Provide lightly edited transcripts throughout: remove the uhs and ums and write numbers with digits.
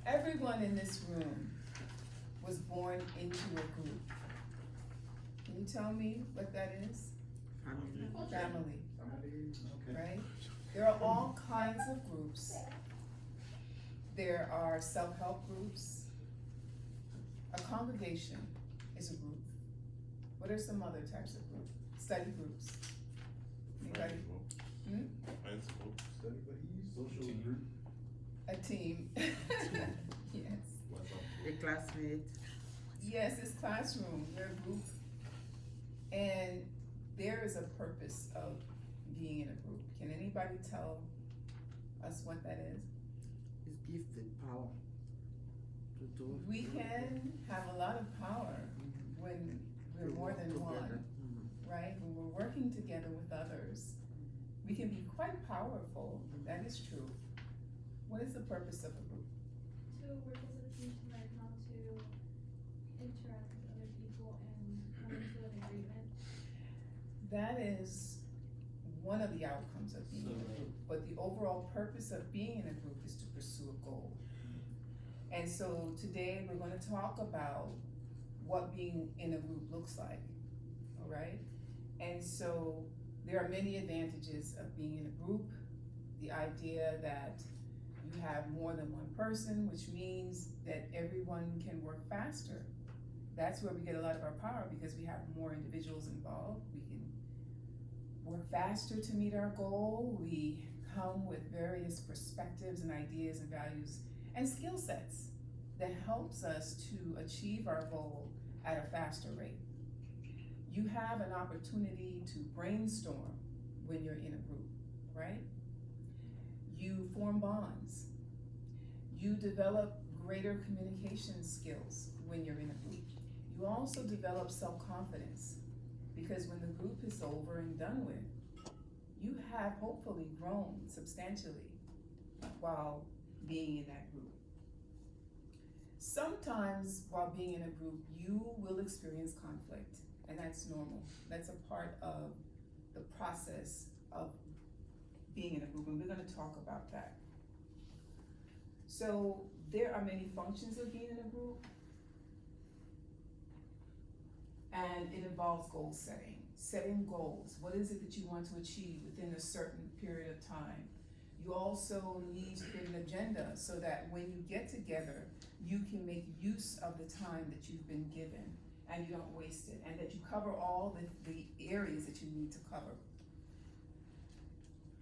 Everyone in this room was born into a group. Can you tell me what that is? Family. Okay. Right? There are all kinds of groups. There are self-help groups. A congregation is a group. What are some other types of groups? Study groups. Anybody? Study buddies, social group. A team. Yes. A classmate. Yes, it's classroom. We're a group. And there is a purpose of being in a group. Can anybody tell us what that is? It's gifted power to do. We can have a lot of power when we're more than one, right? When we're working together with others, we can be quite powerful. That is true. What is the purpose of a group? To work as a team to learn how to interact with other people and come into an agreement. That is one of the outcomes of being in a group, but the overall purpose of being in a group is to pursue a goal. And so today we're going to talk about what being in a group looks like, all right? And so there are many advantages of being in a group. The idea that you have more than one person, which means that everyone can work faster. That's where we get a lot of our power, because we have more individuals involved. We can work faster to meet our goal. We come with various perspectives and ideas and values and skill sets that helps us to achieve our goal at a faster rate. You have an opportunity to brainstorm when you're in a group, right? You form bonds. You develop greater communication skills when you're in a group. You also develop self-confidence, because when the group is over and done with, you have hopefully grown substantially while being in that group. Sometimes while being in a group, you will experience conflict, and that's normal. That's a part of the process of being in a group, and we're going to talk about that. So there are many functions of being in a group, and it involves goal setting. Setting goals. What is it that you want to achieve within a certain period of time? You also need to create an agenda so that when you get together, you can make use of the time that you've been given and you don't waste it, and that you cover all the areas that you need to cover.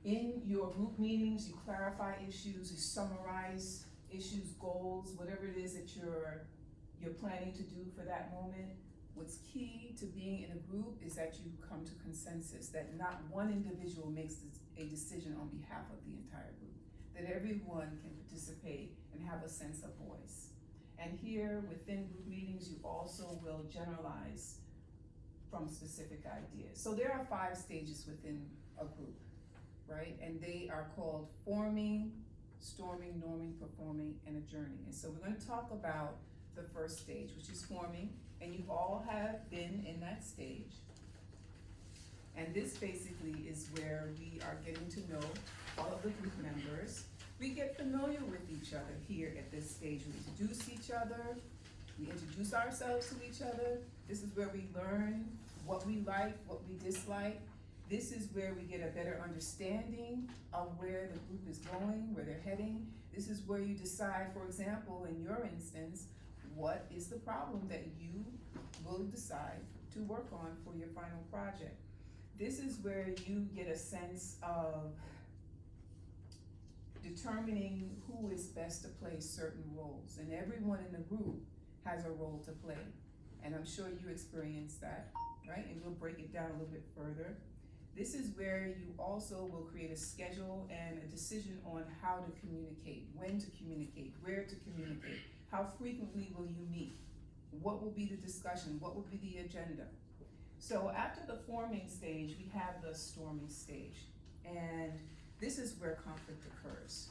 In your group meetings, you clarify issues, you summarize issues, goals, whatever it is that you're planning to do for that moment. What's key to being in a group is that you come to consensus, that not one individual makes a decision on behalf of the entire group, that everyone can participate and have a sense of voice. And here within group meetings, you also will generalize from specific ideas. So there are 5 stages within a group, right? And they are called forming, storming, norming, performing, and adjourning. And so we're going to talk about the first stage, which is forming, and you all have been in that stage. And this basically is where we are getting to know all of the group members. We get familiar with each other here at this stage. We introduce each other, we introduce ourselves to each other. This is where we learn what we like, what we dislike. This is where we get a better understanding of where the group is going, where they're heading. This is where you decide, for example, in your instance, what is the problem that you will decide to work on for your final project. This is where you get a sense of determining who is best to play certain roles. And everyone in the group has a role to play. And I'm sure you experienced that, right? And we'll break it down a little bit further. This is where you also will create a schedule and a decision on how to communicate, when to communicate, where to communicate, how frequently will you meet, what will be the discussion, what will be the agenda. So after the forming stage, we have the storming stage. And this is where conflict occurs.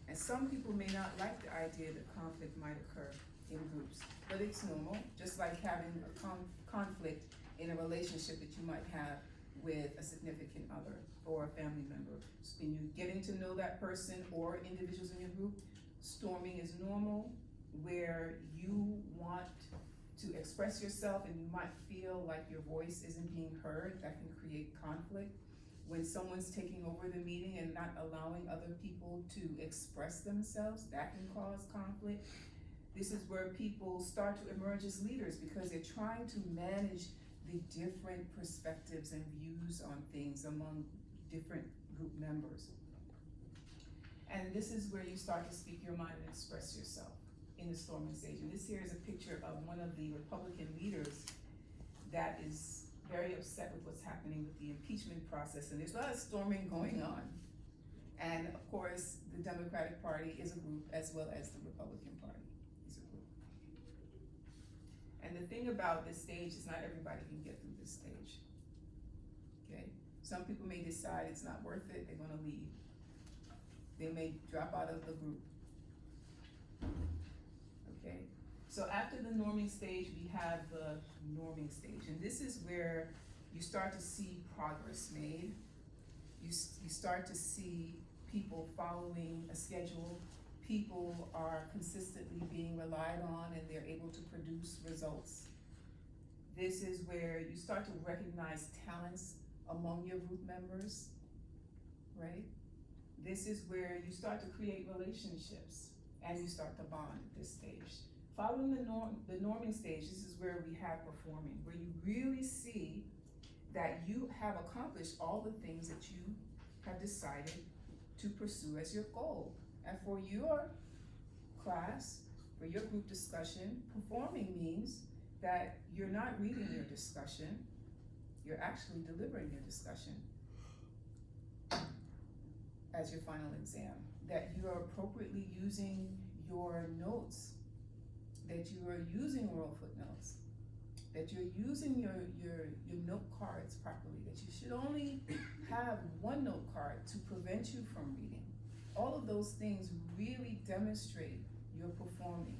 And some people may not like the idea that conflict might occur in groups, but it's normal, just like having a conflict in a relationship that you might have with a significant other or a family member. And you getting to know that person or individuals in your group, storming is normal, where you want to express yourself and you might feel like your voice isn't being heard, that can create conflict. When someone's taking over the meeting and not allowing other people to express themselves, that can cause conflict. This is where people start to emerge as leaders because they're trying to manage the different perspectives and views on things among different group members. And this is where you start to speak your mind and express yourself in the storming stage. And this here is a picture of one of the Republican leaders that is very upset with what's happening with the impeachment process, and there's a lot of storming going on. And of course, the Democratic Party is a group as well as the Republican Party is a group. And the thing about this stage is not everybody can get through this stage, okay? Some people may decide it's not worth it, they're gonna leave. They may drop out of the group, okay? So after the norming stage, we have the norming stage, and this is where you start to see progress made. You start to see people following a schedule. People are consistently being relied on and they're able to produce results. This is where you start to recognize talents among your group members, right? This is where you start to create relationships and you start to bond at this stage. Following the norming stage, this is where we have performing, where you really see that you have accomplished all the things that you have decided to pursue as your goal. And for your class, for your group discussion, performing means that you're not reading your discussion, you're actually delivering your discussion as your final exam. That you are appropriately using your notes, that you are using world footnotes, that you're using your note cards properly, that you should only have one note card to prevent you from reading. All of those things really demonstrate your performing.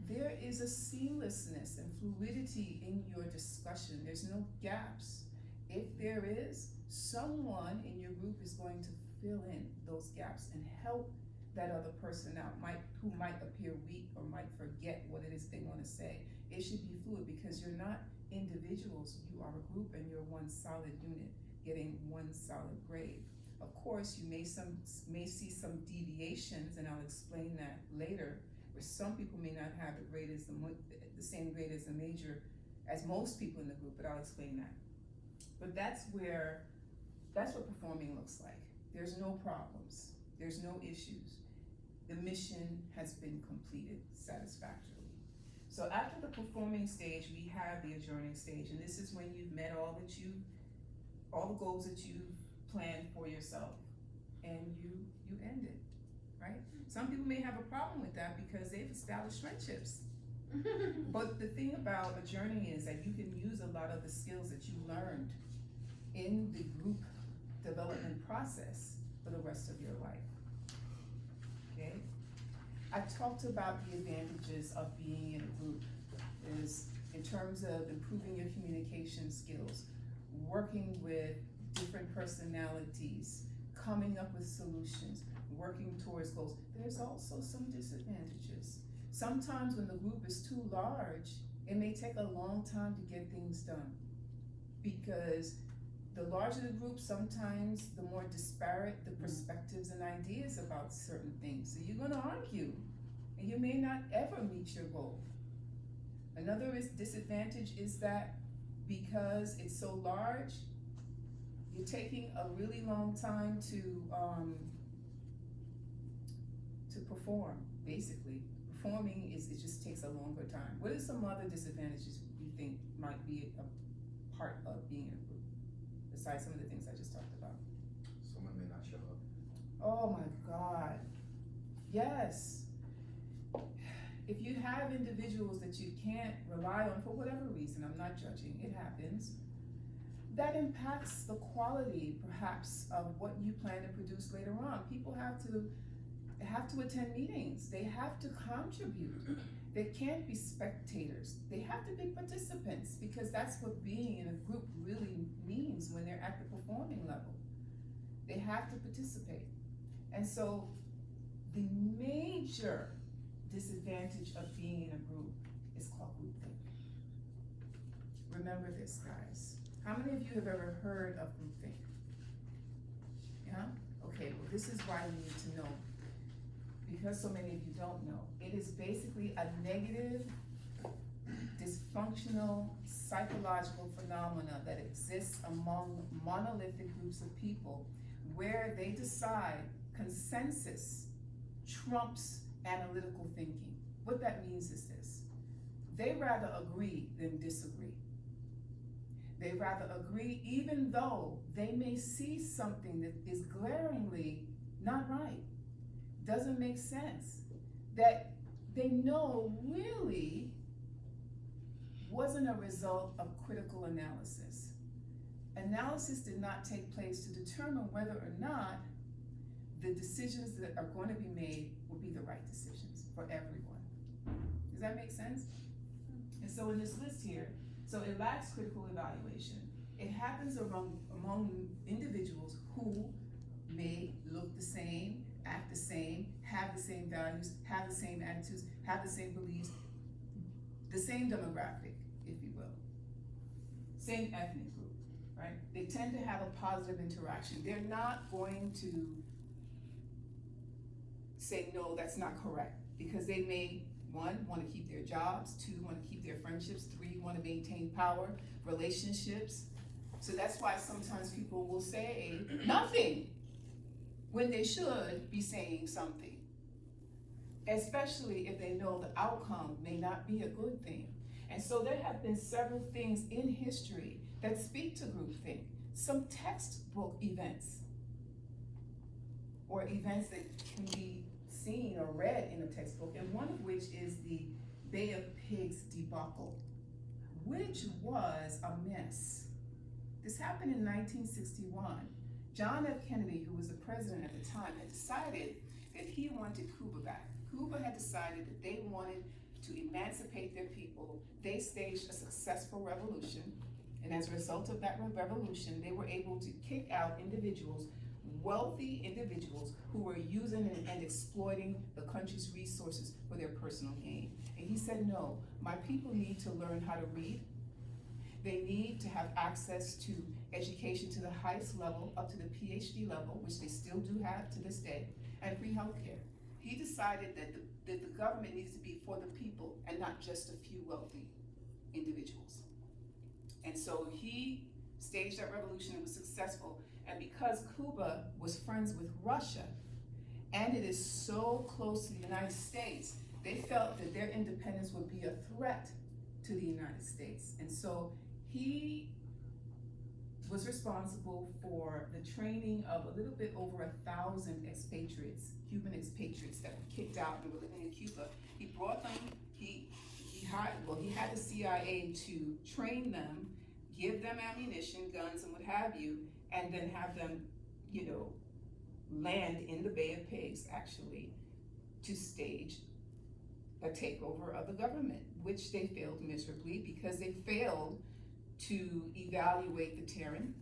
There is a seamlessness and fluidity in your discussion. There's no gaps. If there is, someone in your group is going to fill in those gaps and help that other person out who might appear weak or might forget what it is they want to say. It should be fluid because you're not individuals, you are a group and you're one solid unit getting one solid grade. Of course, you may see some deviations, and I'll explain that later, where some people may not have the same grade as the major, as most people in the group, but I'll explain that. But that's what performing looks like. There's no problems, there's no issues. The mission has been completed satisfactorily. So after the performing stage, we have the adjourning stage, and this is when you've met all the goals that you've planned for yourself, and you end it, right? Some people may have a problem with that because they've established friendships. But the thing about adjourning is that you can use a lot of the skills that you learned in the group development process for the rest of your life, okay? I talked about the advantages of being in a group is in terms of improving your communication skills, working with different personalities, coming up with solutions, working towards goals. There's also some disadvantages. Sometimes when the group is too large, it may take a long time to get things done because the larger the group, sometimes the more disparate the perspectives and ideas about certain things. So you're gonna argue and you may not ever meet your goal. Another disadvantage is that because it's so large, you're taking a really long time to perform, basically. Performing it just takes a longer time. What are some other disadvantages you think might be a part of being in a group, besides some of the things I just talked about? Someone may not show up. Oh my God, yes. If you have individuals that you can't rely on for whatever reason, I'm not judging, it happens, that impacts the quality, perhaps, of what you plan to produce later on. People have to attend meetings. They have to contribute. They can't be spectators. They have to be participants because that's what being in a group really means when they're at the performing level. They have to participate. And so the major disadvantage of being in a group is called groupthink. Remember this, guys. How many of you have ever heard of groupthink? Yeah? Okay, well, this is why you need to know. Because so many of you don't know, it is basically a negative, dysfunctional, psychological phenomena that exists among monolithic groups of people where they decide consensus trumps analytical thinking. What that means is this: they rather agree than disagree. They rather agree even though they may see something that is glaringly not right, doesn't make sense, that they know really wasn't a result of critical analysis. Analysis did not take place to determine whether or not the decisions that are going to be made will be the right decisions for everyone. Does that make sense? And so in this list here, so it lacks critical evaluation. It happens among individuals who may look the same, act the same, have the same values, have the same attitudes, have the same beliefs, the same demographic, if you will, same ethnic group, right? They tend to have a positive interaction. They're not going to say, no, that's not correct, because they may, one, want to keep their jobs, two, want to keep their friendships, three, want to maintain power, relationships. So that's why sometimes people will say nothing when they should be saying something, especially if they know the outcome may not be a good thing. And so there have been several things in history that speak to groupthink. Some textbook events, or events that can be seen or read in a textbook, and one of which is the Bay of Pigs debacle, which was a mess. This happened in 1961. John F. Kennedy, who was the president at the time, had decided that he wanted Cuba back. Cuba had decided that they wanted to emancipate their people. They staged a successful revolution, and as a result of that revolution, they were able to kick out individuals, wealthy individuals, who were using and exploiting the country's resources for their personal gain. And he said, no, my people need to learn how to read. They need to have access to education to the highest level, up to the PhD level, which they still do have to this day, and free healthcare. He decided that the government needs to be for the people and not just a few wealthy individuals. And so he staged that revolution. It was successful. And because Cuba was friends with Russia, and it is so close to the United States, they felt that their independence would be a threat to the United States. And so he was responsible for the training of a little bit over 1,000 expatriates, Cuban expatriates that were kicked out and were living in Cuba. He brought them, he had the CIA to train them, give them ammunition, guns, and what have you, and then have them, land in the Bay of Pigs, actually, to stage a takeover of the government, which they failed miserably because they failed to evaluate the terrain,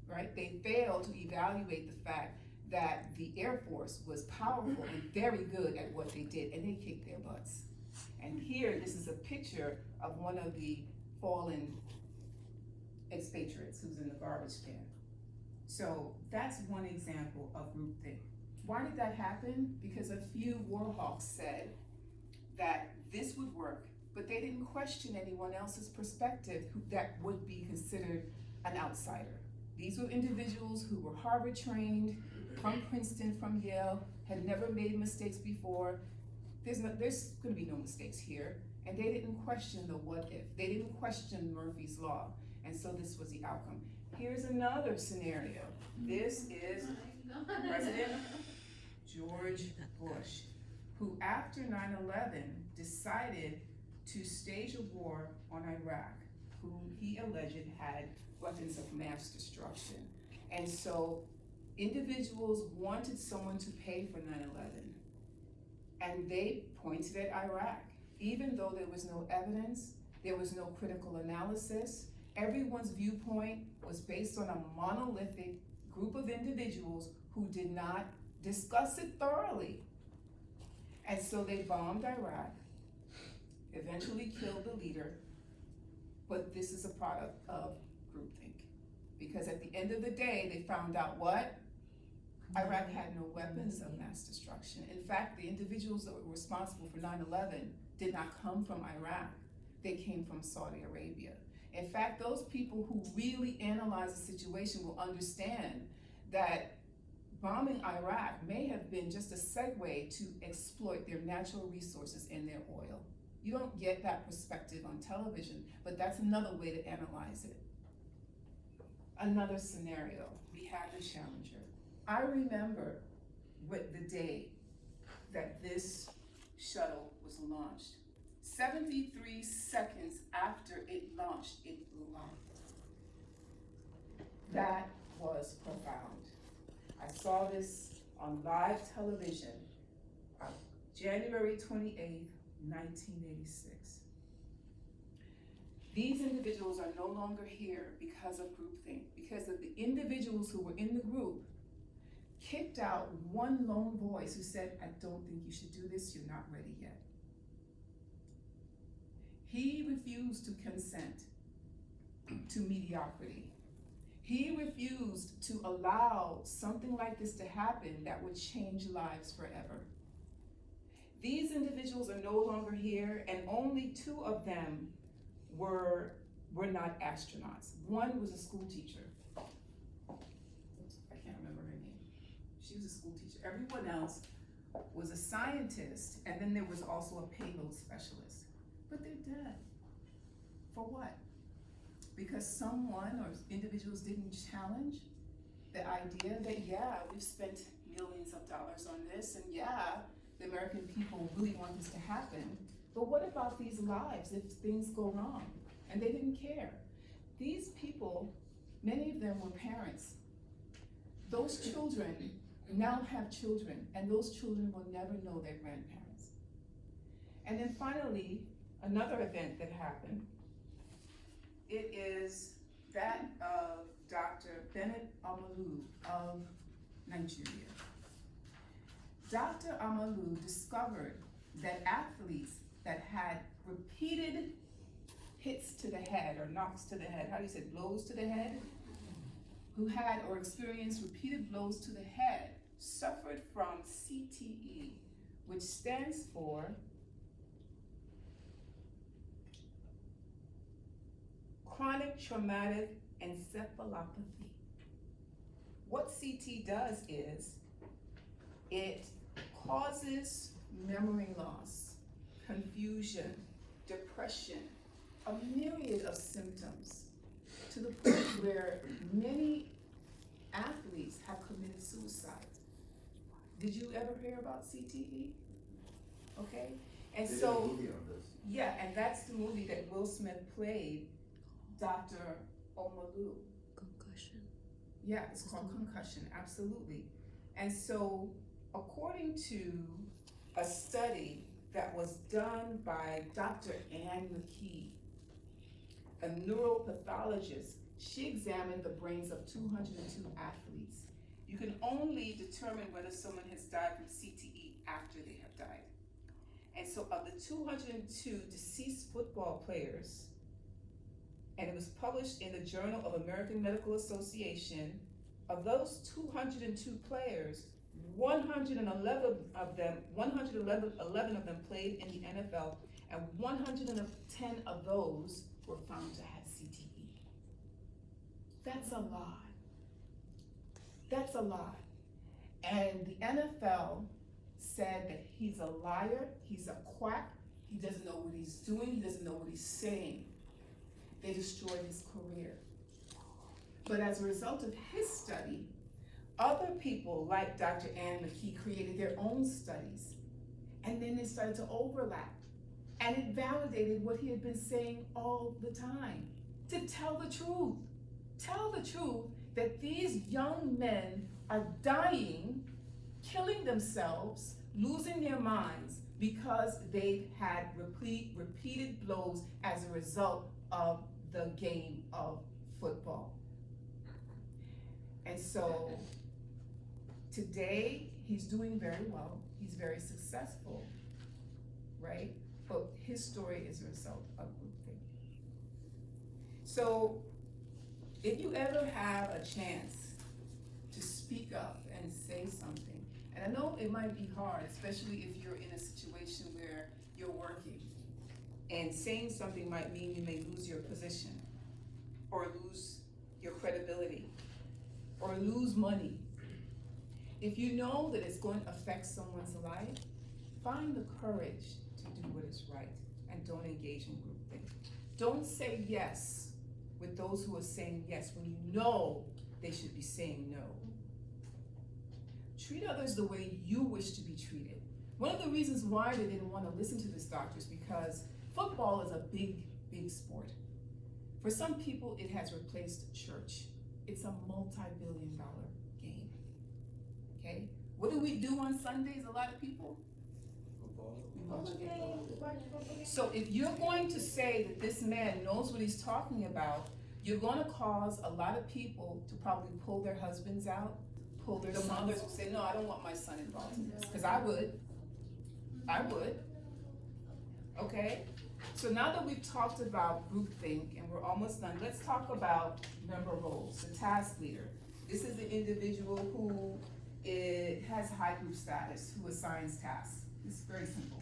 right? They failed to evaluate the fact that the Air Force was powerful and very good at what they did, and they kicked their butts. And here, this is a picture of one of the fallen expatriates who's in the garbage can. So that's one example of groupthink. Why did that happen? Because a few war hawks said that this would work, but they didn't question anyone else's perspective that would be considered an outsider. These were individuals who were Harvard trained, from Princeton, from Yale, had never made mistakes before. There's going to be no mistakes here. And they didn't question the what if. They didn't question Murphy's Law. And so this was the outcome. Here's another scenario. This is President George Bush, who after 9/11 decided to stage a war on Iraq, who he alleged had weapons of mass destruction. And so individuals wanted someone to pay for 9/11, and they pointed at Iraq. Even though there was no evidence, there was no critical analysis, everyone's viewpoint was based on a monolithic group of individuals who did not discuss it thoroughly. And so they bombed Iraq, eventually killed the leader, but this is a product of groupthink. Because at the end of the day, they found out what? Iraq had no weapons of mass destruction. In fact, the individuals that were responsible for 9/11 did not come from Iraq. They came from Saudi Arabia. In fact, those people who really analyze the situation will understand that bombing Iraq may have been just a segue to exploit their natural resources and their oil. You don't get that perspective on television, but that's another way to analyze it. Another scenario, we had the Challenger. I remember the day that this shuttle was launched. 73 seconds after it launched, it blew up. That was profound. I saw this on live television on January 28th, 1986. These individuals are no longer here because of groupthink, because of the individuals who were in the group kicked out one lone voice who said, I don't think you should do this, you're not ready yet. He refused to consent to mediocrity. He refused to allow something like this to happen that would change lives forever. These individuals are no longer here, and only 2 of them were not astronauts. One was a school teacher. I can't remember her name. She was a school teacher. Everyone else was a scientist, and then there was also a payload specialist. But they're dead. For what? Because someone or individuals didn't challenge the idea that, yeah, we've spent millions of dollars on this, and yeah, the American people really want this to happen, but what about these lives if things go wrong? And they didn't care. These people, many of them were parents. Those children now have children, and those children will never know their grandparents. And then finally, another event that happened, it is that of Dr. Bennett Amalu of Nigeria. Dr. Amalu discovered that athletes that had repeated hits to the head or knocks to the head, how do you say, blows to the head, who had or experienced repeated blows to the head suffered from CTE, which stands for chronic traumatic encephalopathy. What CT does is it causes memory loss, confusion, depression, a myriad of symptoms, to the point where many athletes have committed suicide. Did you ever hear about CTE? Okay, and There's so, a movie on this. yeah, and that's the movie that Will Smith played, Dr. Omalu. Concussion. Yeah, it's called concussion, absolutely. And so, according to a study that was done by Dr. Ann McKee, a neuropathologist, she examined the brains of 202 athletes. You can only determine whether someone has died from CTE after they have died. And so of the 202 deceased football players, and it was published in the Journal of American Medical Association, of those 202 players, 111 of them played in the NFL, and 110 of those were found to have CTE. That's a lot. That's a lot. And the NFL said that he's a liar, he's a quack, he doesn't know what he's doing, he doesn't know what he's saying. They destroyed his career. But as a result of his study, other people like Dr. Ann McKee created their own studies. And then they started to overlap. And it validated what he had been saying all the time. To tell the truth. Tell the truth that these young men are dying, killing themselves, losing their minds because they've had repeated blows as a result of the game of football. And so today he's doing very well, he's very successful, right? But his story is a result of groupthink. So if you ever have a chance to speak up and say something, and I know it might be hard, especially if you're in a situation where you're working, and saying something might mean you may lose your position, or lose your credibility, or lose money. If you know that it's going to affect someone's life, find the courage to do what is right, and don't engage in groupthink. Don't say yes with those who are saying yes when you know they should be saying no. Treat others the way you wish to be treated. One of the reasons why they didn't want to listen to this doctor is because football is a big, big sport. For some people, it has replaced church. It's a multi-billion-dollar game, okay? What do we do on Sundays, a lot of people? We watch football. So if you're going to say that this man knows what he's talking about, you're gonna cause a lot of people to probably pull their husbands out, pull their mothers will say, no, I don't want my son involved in this, because I would, okay? So now that we've talked about groupthink and we're almost done, let's talk about member roles, the task leader. This is the individual who has high group status, who assigns tasks. It's very simple.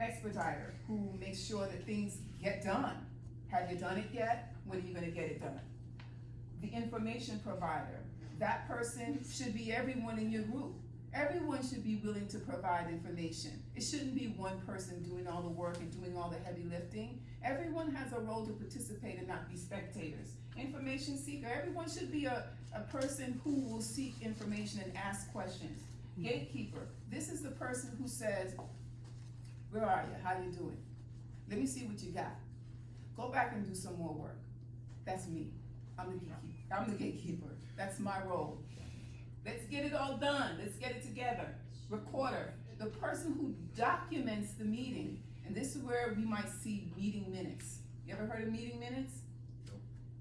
Expediter, who makes sure that things get done. Have you done it yet? When are you gonna get it done? The information provider, that person should be everyone in your group. Everyone should be willing to provide information. It shouldn't be one person doing all the work and doing all the heavy lifting. Everyone has a role to participate and not be spectators. Information seeker, everyone should be a person who will seek information and ask questions. Gatekeeper, this is the person who says, where are you, how you doing? Let me see what you got. Go back and do some more work. That's me, I'm the gatekeeper, that's my role. Let's get it all done, let's get it together. Recorder, the person who documents the meeting, and this is where we might see meeting minutes. You ever heard of meeting minutes?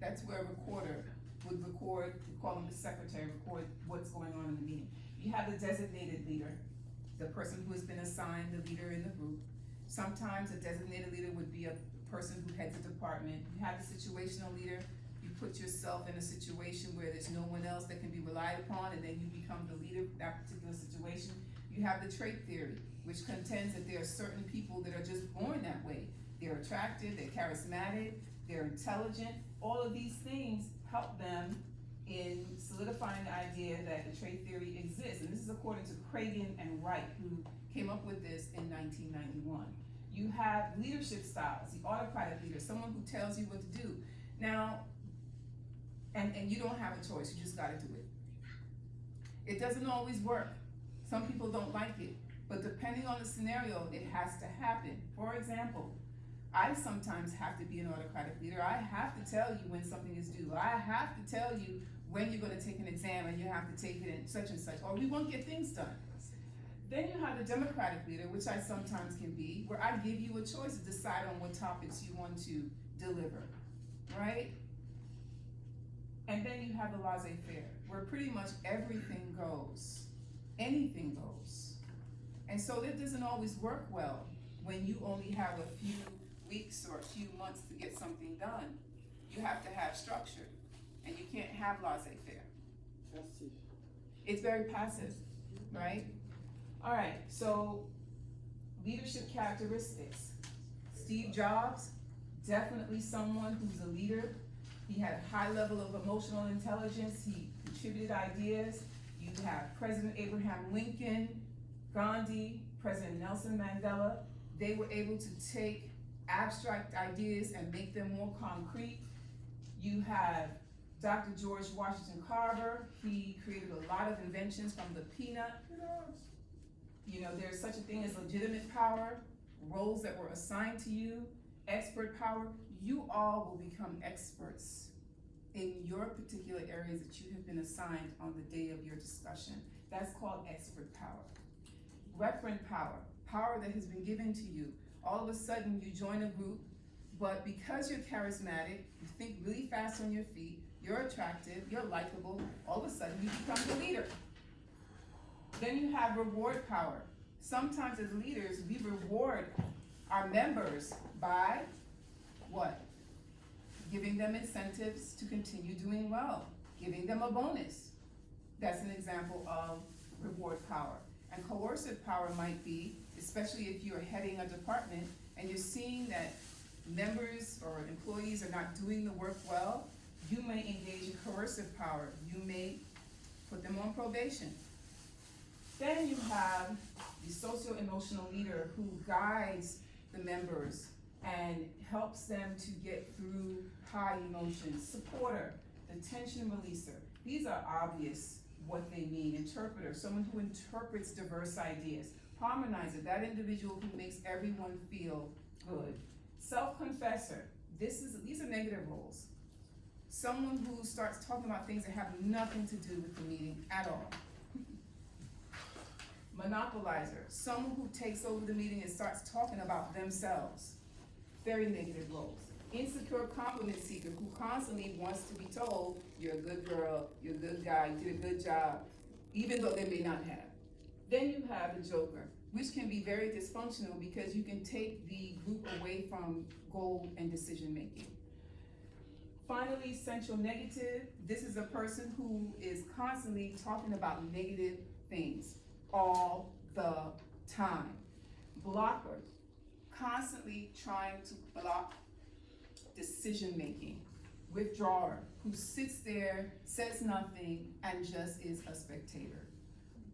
That's where a recorder would record, we call them the secretary, record what's going on in the meeting. You have the designated leader, the person who has been assigned the leader in the group. Sometimes a designated leader would be a person who heads a department. You have the situational leader. You put yourself in a situation where there's no one else that can be relied upon, and then you become the leader of that particular situation. You have the trait theory, which contends that there are certain people that are just born that way. They're attractive, they're charismatic, they're intelligent. All of these things help them in solidifying the idea that the trait theory exists. And this is according to Cragen and Wright, who came up with this in 1991. You have leadership styles, the autocratic leader, someone who tells you what to do. Now, and you don't have a choice, you just gotta do it. It doesn't always work. Some people don't like it, but depending on the scenario, it has to happen. For example, I sometimes have to be an autocratic leader. I have to tell you when something is due. I have to tell you when you're gonna take an exam and you have to take it in such and such, or we won't get things done. Then you have the democratic leader, which I sometimes can be, where I give you a choice to decide on what topics you want to deliver, right? And then you have the laissez-faire, where pretty much everything goes, anything goes. And so that doesn't always work well when you only have a few weeks or a few months to get something done. You have to have structure, and you can't have laissez-faire. Passive. It's very passive, right? All right, so leadership characteristics. Steve Jobs, definitely someone who's a leader. He had a high level of emotional intelligence. He contributed ideas. You have President Abraham Lincoln, Gandhi, President Nelson Mandela. They were able to take abstract ideas and make them more concrete. You have Dr. George Washington Carver. He created a lot of inventions from the peanut. You know, there's such a thing as legitimate power, roles that were assigned to you, expert power. You all will become experts in your particular areas that you have been assigned on the day of your discussion. That's called expert power. Referent power, power that has been given to you. All of a sudden you join a group, but because you're charismatic, you think really fast on your feet, you're attractive, you're likable, all of a sudden you become the leader. Then you have reward power. Sometimes as leaders, we reward our members by what? Giving them incentives to continue doing well, giving them a bonus. That's an example of reward power. And coercive power might be, especially if you're heading a department and you're seeing that members or employees are not doing the work well, you may engage in coercive power. You may put them on probation. Then you have the socio-emotional leader who guides the members and helps them to get through high emotions. Supporter, the tension releaser. These are obvious what they mean. Interpreter, someone who interprets diverse ideas. Harmonizer, that individual who makes everyone feel good. Self-confessor, these are negative roles. Someone who starts talking about things that have nothing to do with the meeting at all. Monopolizer, someone who takes over the meeting and starts talking about themselves. Very negative roles. Insecure compliment seeker who constantly wants to be told, you're a good girl, you're a good guy, you did a good job, even though they may not have. Then you have the joker, which can be very dysfunctional because you can take the group away from goal and decision making. Finally, central negative, this is a person who is constantly talking about negative things all the time. Blocker, constantly trying to block decision making. Withdrawer, who sits there, says nothing, and just is a spectator.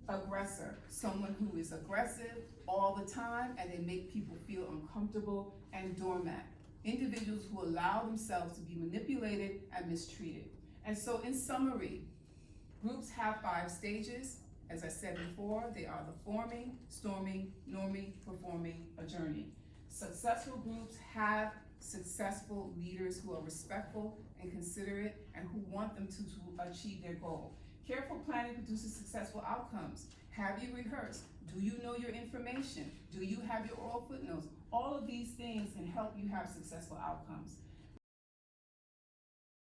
Aggressor, someone who is aggressive all the time and they make people feel uncomfortable. And doormat, individuals who allow themselves to be manipulated and mistreated. And so in summary, groups have 5 stages. As I said before, they are the forming, storming, norming, performing, adjourning. Successful groups have successful leaders who are respectful and considerate and who want them to achieve their goal. Careful planning produces successful outcomes. Have you rehearsed? Do you know your information? Do you have your oral footnotes? All of these things can help you have successful outcomes.